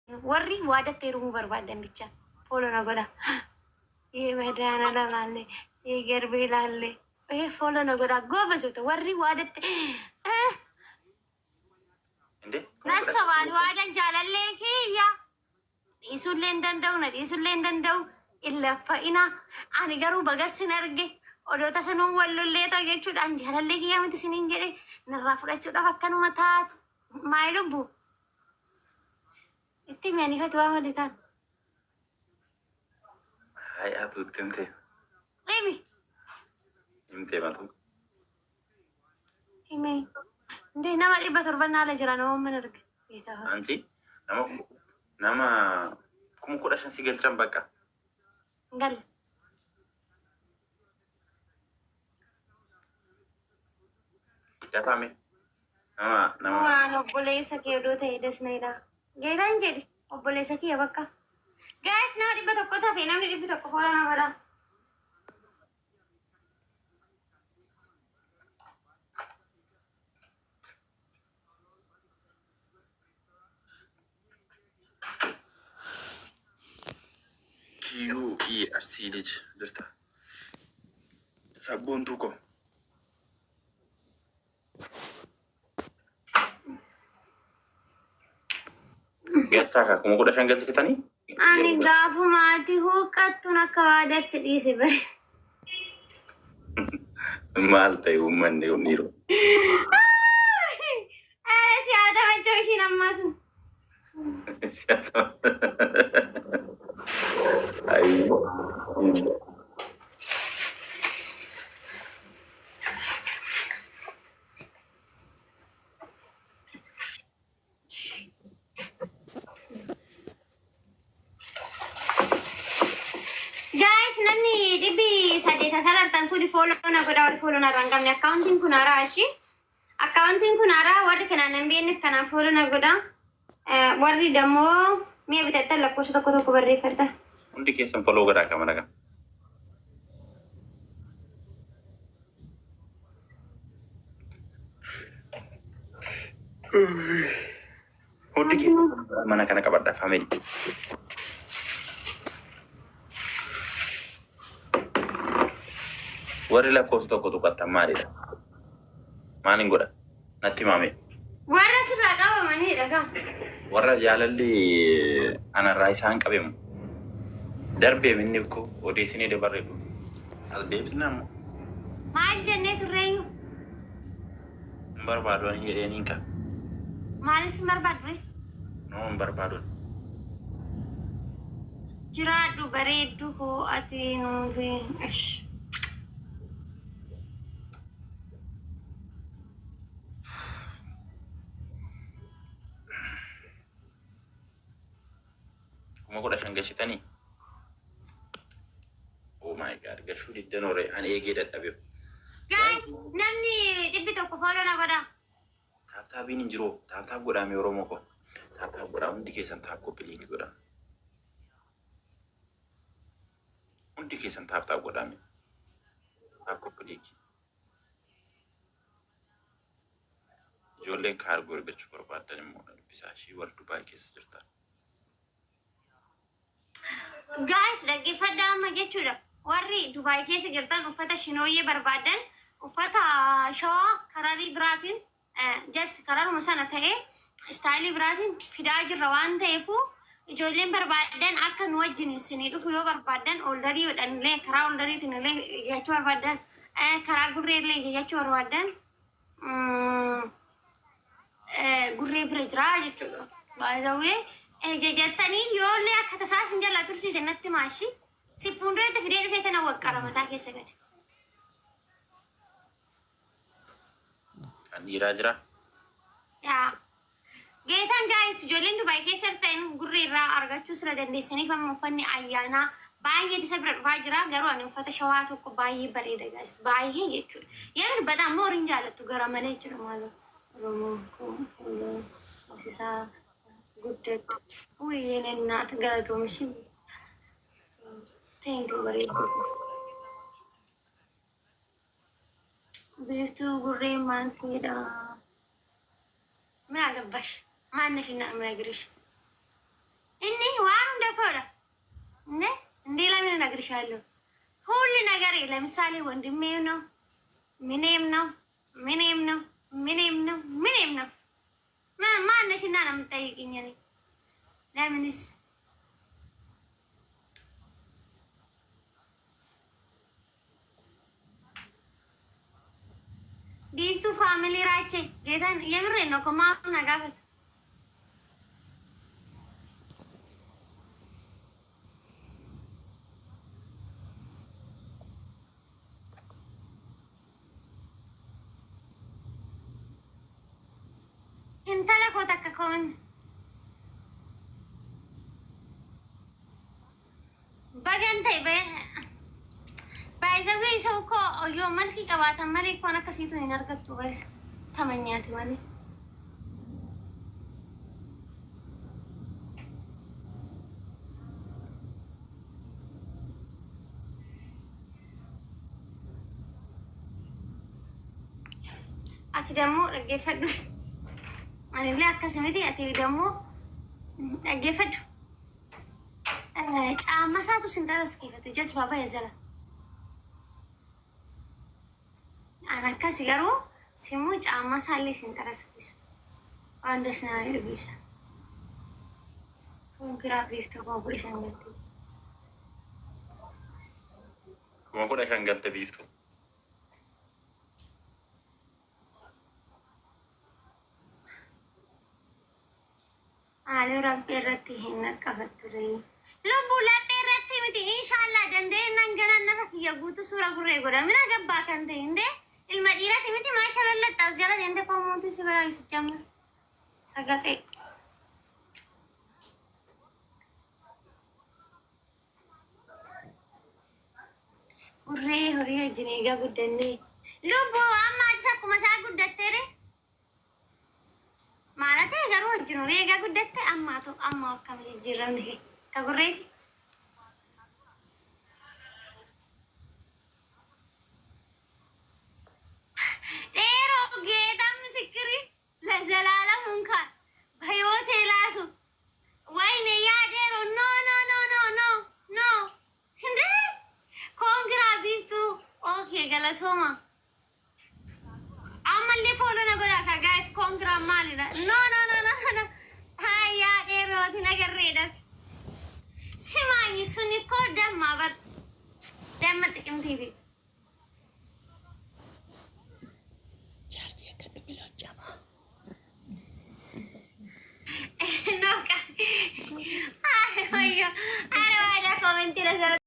warri waadattee rumuu barbaadan bicha fooloo na godha. Madaana lamaalle garbee laalle fooloo na godha goobasuuta warri waadatte nasobaan waadan jaalallee kiyya dhiisullee hin danda'u na dhiisullee hin danda'u illafa'ina ani garuu bagassin arge odoota sanuun wallollee ta'u jechuudhaan jaalallee kiyyaa miti siniin jedhe narraa fudhachuudhaaf akkanuma taatu maay lubbu itti mi'anifatu waa malee taatu. Hai atu timte. Imi. Timte matu. Imi. Nde nama dhibba torban haala jira nama mana arge. Anti nama kuma kudha shan si galchan bakka. Gal. Dafame. Nama. Waan obboleessa kee odoo ta'e desneedha. Geetaan jedhi obboleessa kee bakka. Guys, nama dhibba tokko tafe namni dhibbi tokko fooloo na godha. QERC ልጅ ድርታ ሳቦንቱ እኮ ገዝታ kuma kudha shan galchitanii ani gaafumatti huqqattuun akka waadas dhiise bare. maal ta'e uummanni uniiru. Siyaata bachoo ishiin ammas. Follow na goda warri follow na rangamne accounting kun ara ashi accounting kun ara warri kana nambiin kana follow na goda warri damo miya bitata lakkoofsa tokko tokko barreeffadha hundi keessan follow goda kamana kan hundi keessan mana kana qabadha family warri lakkoofsa tokko tuqatta maalidha? Maalin godha? Natti himame. Warra sirraa qabamanidha gaa. Warra jaalalli anarraa isaan qabemu. Darbee minni ko odeessinee dabarreedu. As deebisnaa immoo. Maal jennee turreeyyu? Hin barbaadu ani jedheen hin qabu. Maaliif hin barbaadu? Noo hin barbaadu. Jiraadhu bareeddu koo ati nuufi. Kuma kudha shan galchitanii. Oh my god, gashuu diddan hore ani eegee dadhabe. Guys, namni dhibbi tokko follow na godha. Taaptaabiin hin jiru. Taaptaab godhame Oromoo ko. Taaptaab godhaa hundi keessan taap koppiliingi godhaa. Hundi keessan taaptaab godhame. Taap koppiliingi. Ijoolleen kaargoo argachuu barbaadan immoo dubbisaa ishii warra Dubaay keessa jirtan. Guys, dhaggeeffadhaa amma jechuudha. Warri Dubaay keessa jirtan uffata shinooyyee barbaadan uffata shawaa karaa biraatiin just karaaruma sana ta'ee istaayilii biraatiin fidaa jirra waan ta'eefu ijoolleen barbaadan akka nu wajjin isinii dhufu yoo barbaadan oldariidhaan illee karaa oldariitiin illee jechuu barbaadan karaa gurree illee jechuu barbaadan gurree bira jira jechuudha. Baay'ee jettanii yoollee akka tasaa sin jala tursiise natti maashi si fuulduratti fidee dhufee tana waqqara mataa keessa gadi. Kan dhiiraa jira? Yaa. Geetaan gaa'is ijoolleen Dubaay keessa ta'in gurree irraa argachuu sira dandeessaniif amma uffanni ayyaanaa baay'ee isa bira dhufaa jira. Garuu ani uffata shawaa tokko baay'ee bareeda gaa'is baay'ee jechuudha. Yaa badaan ammoo horiin jaalattu gara malee jira maaloo. Oromoo kun sisaa. Guddattu. Uyyeen እናት galatoomshi. Thank you very much. Beektuu gurree maal ta'edha? ምን አገባሽ? ማነሽ እና ምነግርሽ? ነግርሻለሁ። ሁሉ ነገር ለምሳሌ ወንድሜም ነው ምንም ነው ምንም ነው ምንም ነው ምንም ነው። ማነሽና ነው የምጠይቅኝ? እኔ ለምንስ ቢፍቱ ፋሚሊ ራቼ ጌታን የምሬን ነው እኮ ማሁን አጋፈት intala ko takka kon bagante be ባይዘዌ ሰው እኮ ዮ መልክ ቀባታ መሪ እኮ ነከሲቱ ይነርገቱ ባይስ ተመኛት ማለት አቲ ደግሞ ለገፈዱ አኔ ለአከሰመቲ አቲ ደግሞ ለገፈዱ ጫማ ሳቱ ሲንተረስ ከፈቱ ጀስ ባባ ያዘላ አናካ ሲጋሩ ሲሙ ጫማ ሳለ ሲንተረስ ኪሱ አንደስ ነው ይልብሳ ፎንግራፊ ተቆቁልሽን ገልጥ ቆቁልሽን ገልጥ ቢፍቱ አለ ረብ ረቲ ነቀፈቱሪ ልቡ ለበረቲ ምት ኢንሻአላህ ደንደና እንገናና ፍየጉቱ ሱራ ጉሬ ጎዳ ምን አገባ ከንተ እንዴ المدينة تمتي ما شاء الله تزيارة عند كومونتي سبلا يسجمع سقطي هوري جنيجا قدني لبو أما أجسك مسا قدتري مالته غرو جنوريجا قدت أما تو أما كم يجرنه كقريتي ለዘላለም እንኳን በህይወቴ ላሱ ወይኔ ያዴሮ ኖ ኖ ኖ ኖ ኖ ኖ እንዴ ኮንግራ ቢፍቱ ኦኬ ገለቶማ አመሌ ፎሎ ነገራ ጋይስ ኮንግራ ማሊዳ ኖ ኖ ኖ ኖ ኖ ሃይ ያዴሮ ነገር ሄደፍ ስማኝ እሱን እኮ ደማበት ደም ጥቅም ቲቪ no, ay, ay, ay, ahora voy a comentar eso.